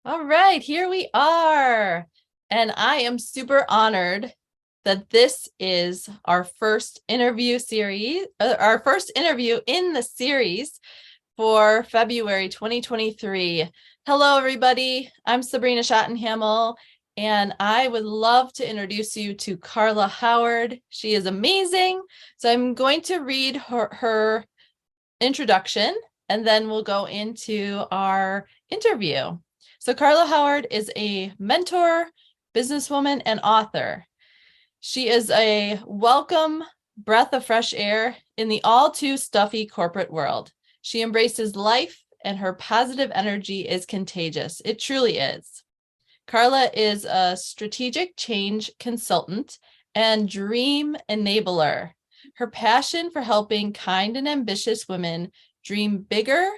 All right, here we are. And I am super honored that this is our first interview series, our first interview in the series for February 2023. Hello, everybody. I'm Sabrina Schottenhamel, and I would love to introduce you to Carla Howard. She is amazing. So I'm going to read her introduction, and then we'll go into our interview. So Carla Howard is a mentor, businesswoman, and author. She is a welcome breath of fresh air in the all too stuffy corporate world. She embraces life, and her positive energy is contagious. It truly is. Carla is a strategic change consultant and dream enabler. Her passion for helping kind and ambitious women dream bigger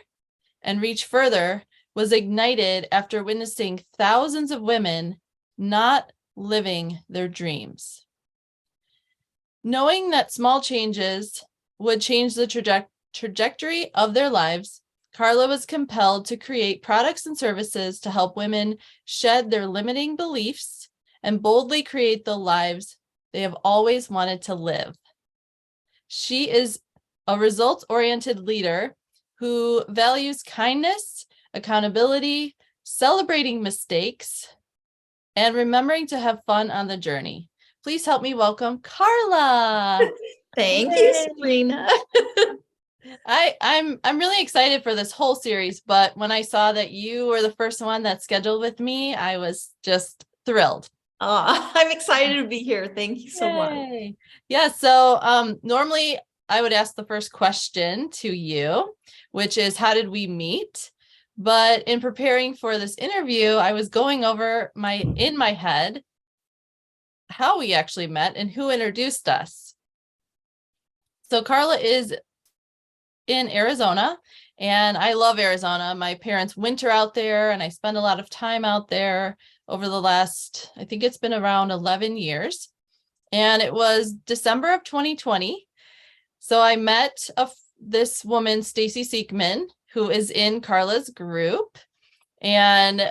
and reach further was ignited after witnessing thousands of women not living their dreams. Knowing that small changes would change the trajectory of their lives, Carla was compelled to create products and services to help women shed their limiting beliefs and boldly create the lives they have always wanted to live. She is a results-oriented leader who values kindness, accountability, celebrating mistakes, and remembering to have fun on the journey. Please help me welcome Carla. Thank you, Sabrina. I'm really excited for this whole series, but when I saw that you were the first one that's scheduled with me, I was just thrilled. I'm excited to be here. Thank you so much. Yeah, so normally I would ask the first question to you, which is, how did we meet? But in preparing for this interview, I was going over in my head how we actually met and who introduced us. So Carla is in Arizona, and I love Arizona. My parents winter out there, and I spend a lot of time out there over the last, I think it's been around 11 years. And it was December of 2020. So I met this woman, Stacy Siekman, who is in Carla's group. And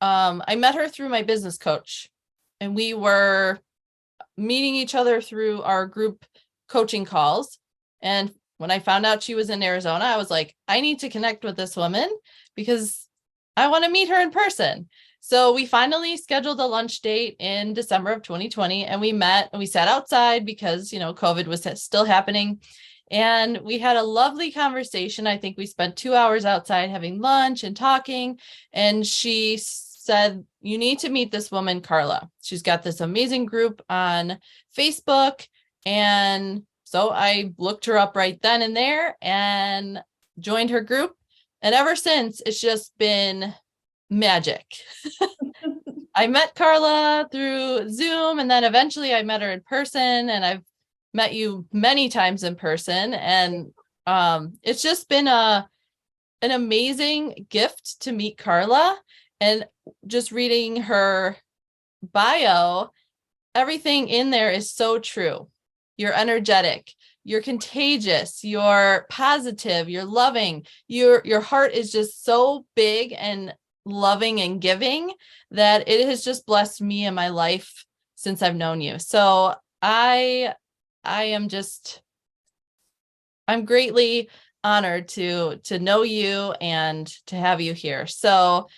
I met her through my business coach. And we were meeting each other through our group coaching calls. And when I found out she was in Arizona, I was like, I need to connect with this woman because I want to meet her in person. So we finally scheduled a lunch date in December of 2020, and we met and we sat outside because, COVID was still happening. And we had a lovely conversation. I think we spent 2 hours outside having lunch and talking. And she said, you need to meet this woman, Carla. She's got this amazing group on Facebook. And so I looked her up right then and there and joined her group. And ever since, it's just been magic. I met Carla through Zoom, and then eventually I met her in person, and I've met you many times in person. And it's just been an amazing gift to meet Carla. And just reading her bio, everything in there is so true. You're energetic, you're contagious, you're positive, you're loving, your heart is just so big and loving and giving that it has just blessed me in my life since I've known you. So I'm greatly honored to know you and to have you here. So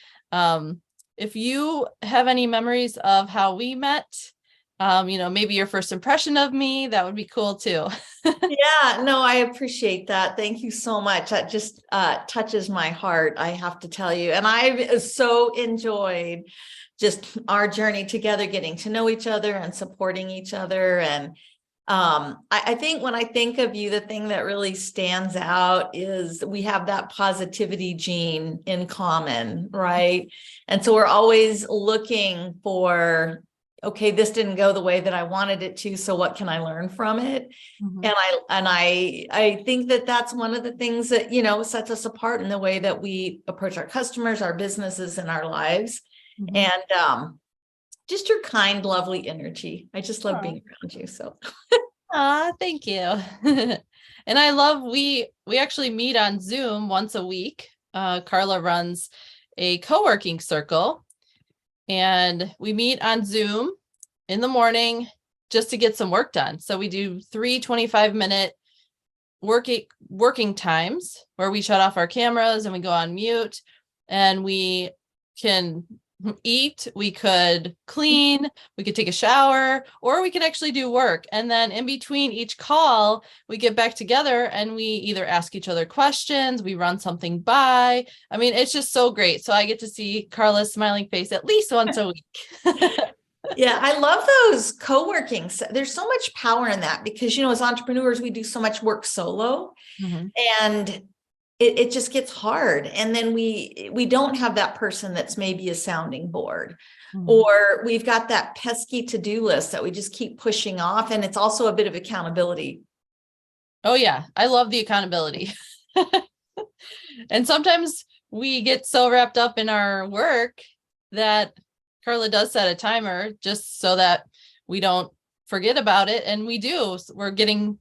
if you have any memories of how we met, maybe your first impression of me, that would be cool too. Yeah, no, I appreciate that. Thank you so much. That just touches my heart, I have to tell you. And I've so enjoyed just our journey together, getting to know each other and supporting each other. And I think when I think of you, the thing that really stands out is we have that positivity gene in common, right? And so we're always looking for, okay, this didn't go the way that I wanted it to, so what can I learn from it? Mm-hmm. And I think that that's one of the things that, sets us apart in the way that we approach our customers, our businesses, and our lives. Mm-hmm. And just your kind, lovely energy. I just love being around you. So. Thank you. And I love, we actually meet on Zoom once a week. Carla runs a co-working circle, and we meet on Zoom in the morning just to get some work done. So we do 3 25-minute working times where we shut off our cameras and we go on mute, and we can eat, we could clean, we could take a shower, or we could actually do work. And then in between each call, we get back together and we either ask each other questions, we run something by. I mean, it's just so great. So I get to see Carla's smiling face at least once a week. Yeah, I love those co-working. There's so much power in that because, as entrepreneurs, we do so much work solo, and it just gets hard. And then we don't have that person that's maybe a sounding board, or we've got that pesky to-do list that we just keep pushing off. And it's also a bit of accountability. Oh yeah, I love the accountability. And sometimes we get so wrapped up in our work that Carla does set a timer just so that we don't forget about it. And we do. We're getting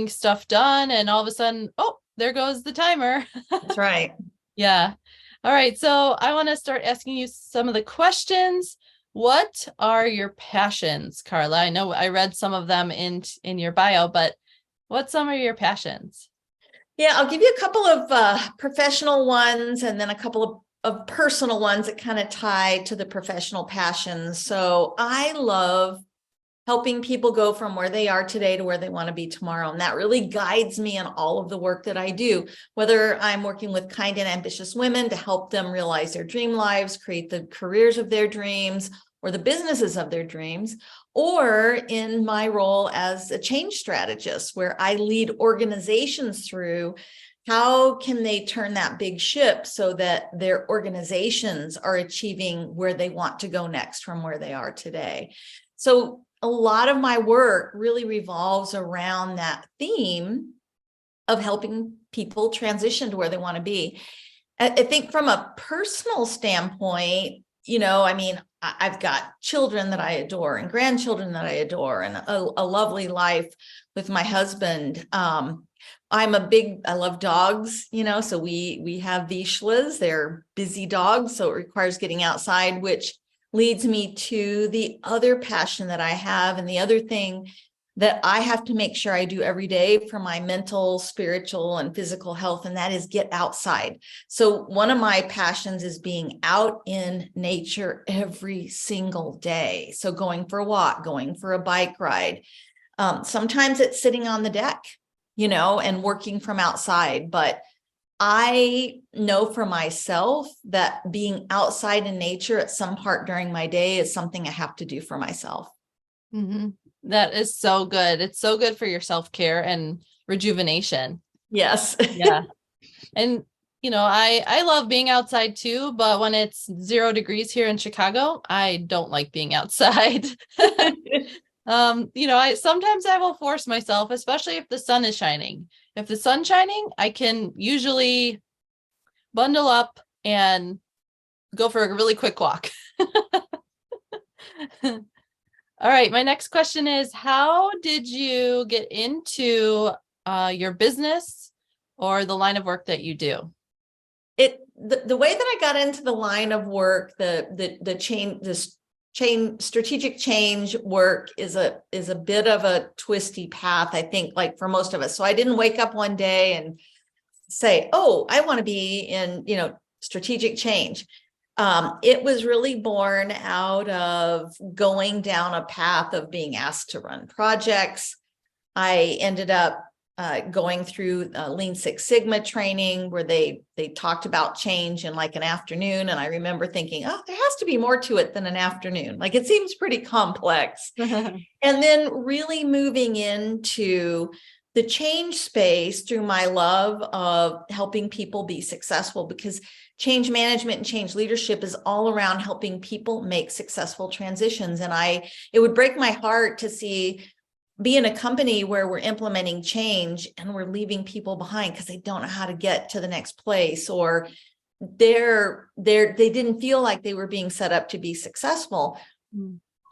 stuff done, and all of a sudden, oh, there goes the timer. That's right. Yeah. All right. So I want to start asking you some of the questions. What are your passions, Carla? I know I read some of them in your bio, but what's some of your passions? Yeah, I'll give you a couple of professional ones and then a couple of personal ones that kind of tie to the professional passions. So I love helping people go from where they are today to where they want to be tomorrow. And that really guides me in all of the work that I do, whether I'm working with kind and ambitious women to help them realize their dream lives, create the careers of their dreams, or the businesses of their dreams, or in my role as a change strategist, where I lead organizations through how can they turn that big ship so that their organizations are achieving where they want to go next from where they are today. So a lot of my work really revolves around that theme of helping people transition to where they want to be. I think from a personal standpoint, I've got children that I adore and grandchildren that I adore, and a lovely life with my husband. I love dogs, so we have Vishlas. They're busy dogs, so it requires getting outside, which leads me to the other passion that I have, and the other thing that I have to make sure I do every day for my mental, spiritual, and physical health, and that is get outside. So one of my passions is being out in nature every single day. So going for a walk, going for a bike ride. Sometimes it's sitting on the deck, and working from outside. But I know for myself that being outside in nature at some part during my day is something I have to do for myself. That is so good. It's so good for your self-care and rejuvenation. Yes. Yeah. And, I love being outside too, but when it's 0 degrees here in Chicago, I don't like being outside. Sometimes I will force myself, especially if the sun is shining. If the sun's shining, I can usually bundle up and go for a really quick walk. All right. My next question is, how did you get into your business or the line of work that you do? The way that I got into the line of work, strategic change work is a bit of a twisty path, I think, like for most of us. So I didn't wake up one day and say, oh, I want to be in, strategic change. It was really born out of going down a path of being asked to run projects. I ended up going through Lean Six Sigma training where they talked about change in like an afternoon. And I remember thinking, oh, there has to be more to it than an afternoon. Like it seems pretty complex. And then really moving into the change space through my love of helping people be successful, because change management and change leadership is all around helping people make successful transitions. And it would break my heart to be in a company where we're implementing change and we're leaving people behind because they don't know how to get to the next place, or they didn't feel like they were being set up to be successful.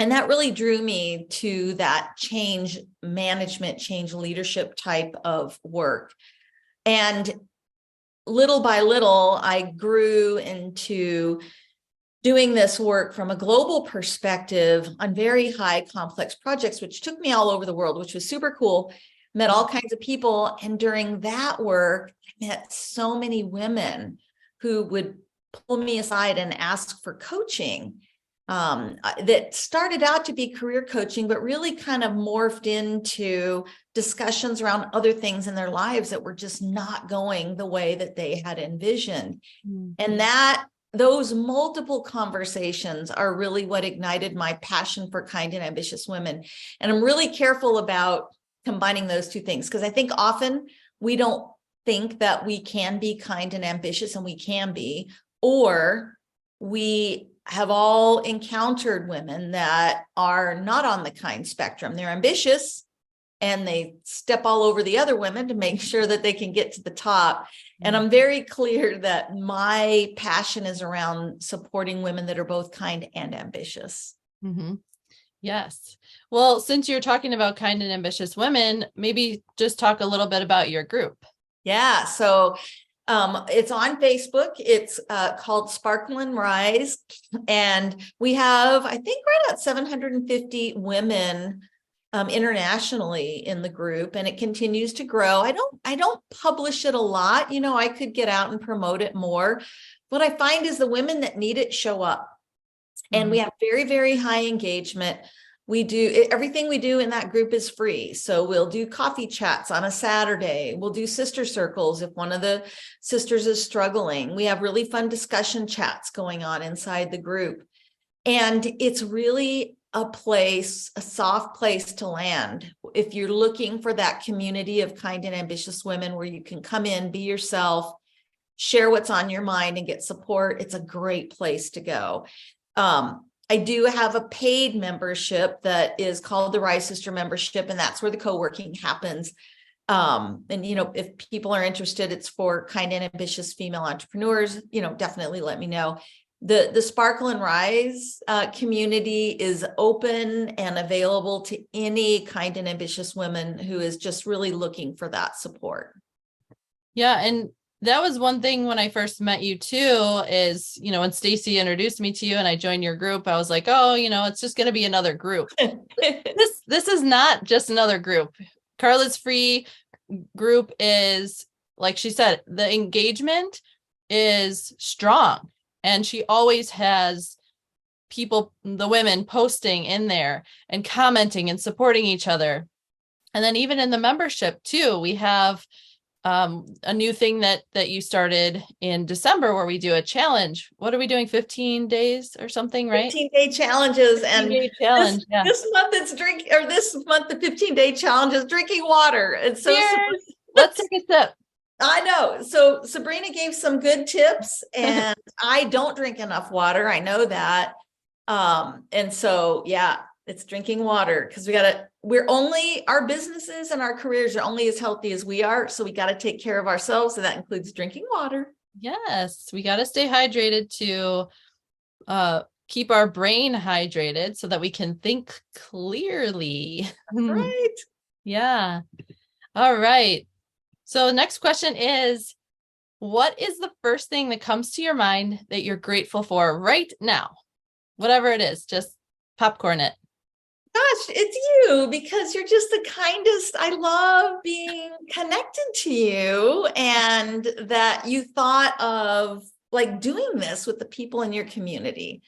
And that really drew me to that change management, change leadership type of work. And little by little, I grew into doing this work from a global perspective on very high complex projects, which took me all over the world, which was super cool. Met all kinds of people. And during that work, I met so many women who would pull me aside and ask for coaching. That started out to be career coaching, but really kind of morphed into discussions around other things in their lives that were just not going the way that they had envisioned. And those multiple conversations are really what ignited my passion for kind and ambitious women. And I'm really careful about combining those two things, because I think often we don't think that we can be kind and ambitious, and we can be, or we have all encountered women that are not on the kind spectrum. They're ambitious and they step all over the other women to make sure that they can get to the top. And I'm very clear that my passion is around supporting women that are both kind and ambitious. Mm-hmm. Yes. Well, since you're talking about kind and ambitious women, maybe just talk a little bit about your group. Yeah. So it's on Facebook. It's called Sparkle and Rise. And we have, I think, right at 750 women internationally in the group, and it continues to grow. I don't publish it a lot. You know, I could get out and promote it more. What I find is the women that need it show up. And we have very, very high engagement. We do everything we do in that group is free. So we'll do coffee chats on a Saturday. We'll do sister circles if one of the sisters is struggling. We have really fun discussion chats going on inside the group. And it's really a soft place to land. If you're looking for that community of kind and ambitious women where you can come in, be yourself, share what's on your mind and get support, it's a great place to go. I do have a paid membership that is called the Rise Sister membership, and that's where the co-working happens. And, you know, if people are interested, it's for kind and ambitious female entrepreneurs, you know, definitely let me know. The Sparkle and Rise community is open and available to any kind and ambitious woman who is just really looking for that support. Yeah. And that was one thing when I first met you too, is, you know, when Stacy introduced me to you and I joined your group, I was like, oh, you know, it's just going to be another group. This is not just another group. Carla's free group is, like she said, the engagement is strong, and she always has people, the women, posting in there and commenting and supporting each other. And then even in the membership too, we have a new thing that you started in December where we do a challenge. What are we doing? 15 days or something, right? 15-day challenges. And challenge. This month the 15-day challenge is drinking water. And so let's take a sip. I know. So Sabrina gave some good tips, and I don't drink enough water. I know that. And so, yeah, it's drinking water, because our businesses and our careers are only as healthy as we are. So we got to take care of ourselves. So that includes drinking water. Yes. We got to stay hydrated to keep our brain hydrated so that we can think clearly. Right. Yeah. All right. So next question is, what is the first thing that comes to your mind that you're grateful for right now? Whatever it is, just popcorn it. Gosh, it's you, because you're just the kindest. I love being connected to you, and that you thought of like doing this with the people in your community.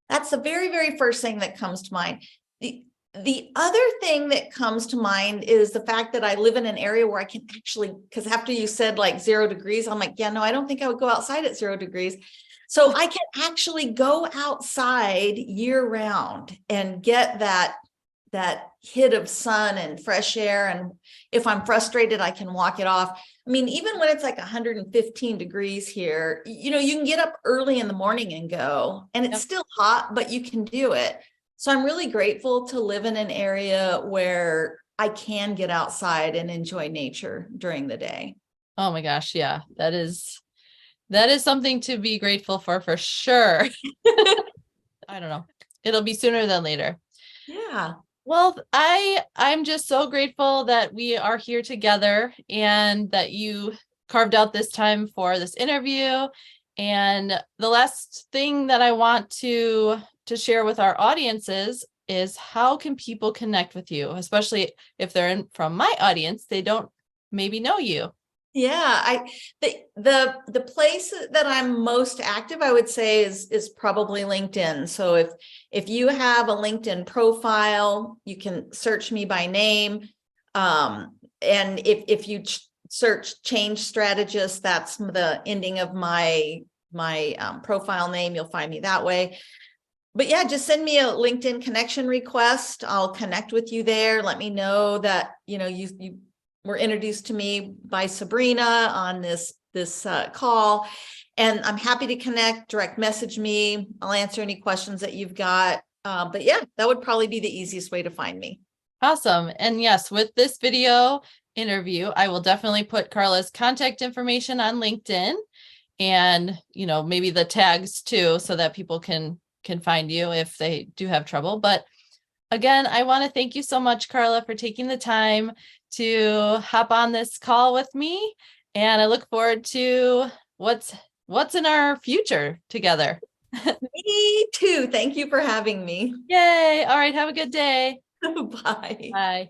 That's the very, very first thing that comes to mind. The other thing that comes to mind is the fact that I live in an area where I can actually, because after you said like 0 degrees, I'm like, yeah, no, I don't think I would go outside at 0 degrees. So I can actually go outside year round and get that hit of sun and fresh air. And if I'm frustrated, I can walk it off. I mean, even when it's like 115 degrees here, you know, you can get up early in the morning and go, and it's still hot, but you can do it. So I'm really grateful to live in an area where I can get outside and enjoy nature during the day. Oh my gosh. Yeah, that is something to be grateful for sure. I don't know. It'll be sooner than later. Yeah. Well, I'm just so grateful that we are here together, and that you carved out this time for this interview. And the last thing that I want to share with our audiences is how can people connect with you, especially if they're from my audience, they don't maybe know you. Yeah, the place that I'm most active, I would say, is probably LinkedIn. So if you have a LinkedIn profile, you can search me by name. And if you search change strategist, that's the ending of my profile name. You'll find me that way. But yeah, just send me a LinkedIn connection request. I'll connect with you there. Let me know that, you were introduced to me by Sabrina on this call, and I'm happy to connect. Direct message me. I'll answer any questions that you've got. But yeah, that would probably be the easiest way to find me. Awesome. And yes, with this video interview, I will definitely put Carla's contact information on LinkedIn, and maybe the tags too, so that people can find you if they do have trouble. But again, I want to thank you so much, Carla, for taking the time to hop on this call with me. And I look forward to what's in our future together. Me too. Thank you for having me. Yay. All right. Have a good day. Bye. Bye.